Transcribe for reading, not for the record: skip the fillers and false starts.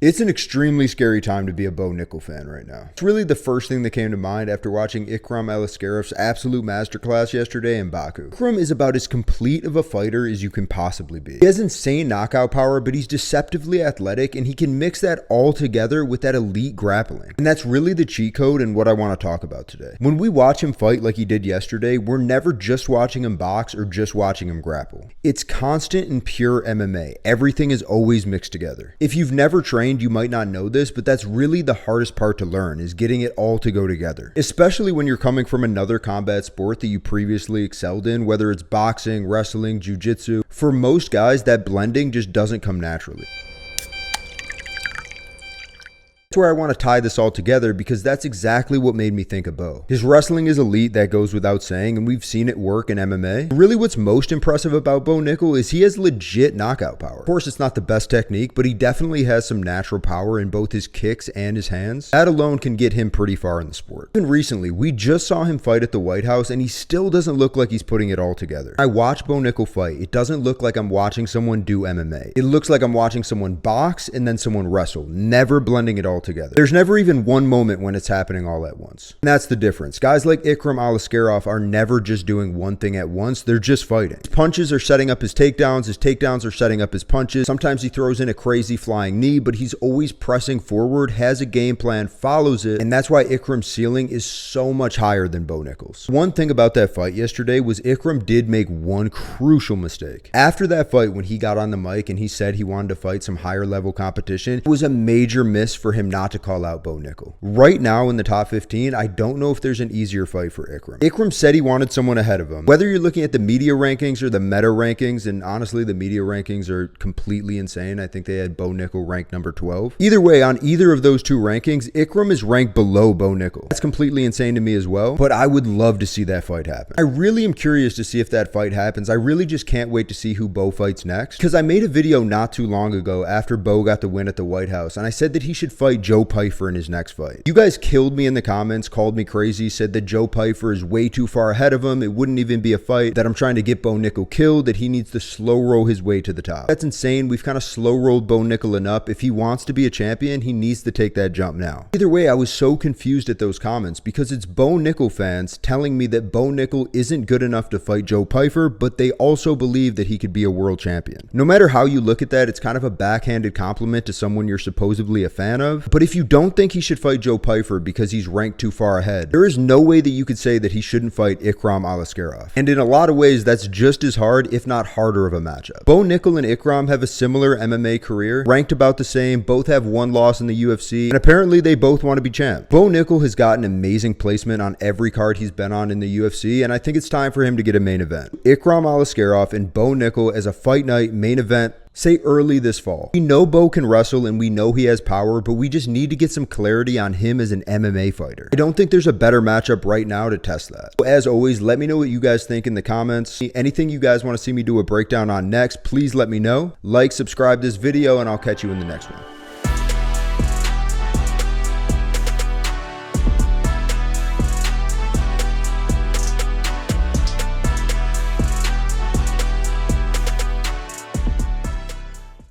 It's an extremely scary time to be a Bo Nickal fan right now. It's really the first thing that came to mind after watching Ikram Aliskerov's absolute masterclass yesterday in Baku. Ikram is about as complete of a fighter as you can possibly be. He has insane knockout power, but he's deceptively athletic, and he can mix that all together with that elite grappling. And that's really the cheat code and what I want to talk about today. When we watch him fight like he did yesterday, we're never just watching him box or just watching him grapple. It's constant and pure MMA. Everything is always mixed together. If you've never trained, you might not know this, but that's really the hardest part to learn, is getting it all to go together. Especially when you're coming from another combat sport that you previously excelled in, whether it's boxing, wrestling, jiu-jitsu. For most guys, that blending just doesn't come naturally. That's where I want to tie this all together, because that's exactly what made me think of Bo. His wrestling is elite, that goes without saying, and we've seen it work in MMA. Really, what's most impressive about Bo Nickal is he has legit knockout power. Of course, it's not the best technique, but he definitely has some natural power in both his kicks and his hands. That alone can get him pretty far in the sport. Even recently, we just saw him fight at the White House, and he still doesn't look like he's putting it all together. I watch Bo Nickal fight. It doesn't look like I'm watching someone do MMA. It looks like I'm watching someone box and then someone wrestle, never blending it all together. There's never even one moment when it's happening all at once. And that's the difference. Guys like Ikram Aliskerov are never just doing one thing at once. They're just fighting. His punches are setting up his takedowns are setting up his punches. Sometimes he throws in a crazy flying knee, but he's always pressing forward, has a game plan, follows it, and that's why Ikram's ceiling is so much higher than Bo Nickal's. One thing about that fight yesterday was Ikram did make one crucial mistake. After that fight, when he got on the mic and he said he wanted to fight some higher level competition, it was a major miss for him not to call out Bo Nickal. Right now in the top 15, I don't know if there's an easier fight for Ikram. Ikram said he wanted someone ahead of him. Whether you're looking at the media rankings or the meta rankings, and honestly the media rankings are completely insane. I think they had Bo Nickal ranked number 12. Either way, on either of those two rankings, Ikram is ranked below Bo Nickal. That's completely insane to me as well, but I would love to see that fight happen. I really am curious to see if that fight happens. I really just can't wait to see who Bo fights next, because I made a video not too long ago after Bo got the win at the White House, and I said that he should fight Joe Pyfer in his next fight. You guys killed me in the comments, called me crazy, said that Joe Pyfer is way too far ahead of him, it wouldn't even be a fight, that I'm trying to get Bo Nickal killed, that he needs to slow roll his way to the top. That's insane. We've kind of slow rolled Bo Nickal enough. If he wants to be a champion, he needs to take that jump now. Either way, I was so confused at those comments, because it's Bo Nickal fans telling me that Bo Nickal isn't good enough to fight Joe Pyfer, but they also believe that he could be a world champion. No matter how you look at that, it's kind of a backhanded compliment to someone you're supposedly a fan of. But if you don't think he should fight Joe Pyfer because he's ranked too far ahead, there is no way that you could say that he shouldn't fight Ikram Aliskerov. And in a lot of ways, that's just as hard, if not harder, of a matchup. Bo Nickal and Ikram have a similar MMA career, ranked about the same, both have one loss in the UFC, and apparently they both want to be champ. Bo Nickal has gotten amazing placement on every card he's been on in the UFC, and I think it's time for him to get a main event. Ikram Aliskerov and Bo Nickal as a fight night main event, say early this fall. We know Bo can wrestle and we know he has power, but we just need to get some clarity on him as an MMA fighter. I don't think there's a better matchup right now to test that. So as always, let me know what you guys think in the comments. Anything you guys want to see me do a breakdown on next, please let me know. Like, subscribe this video, and I'll catch you in the next one.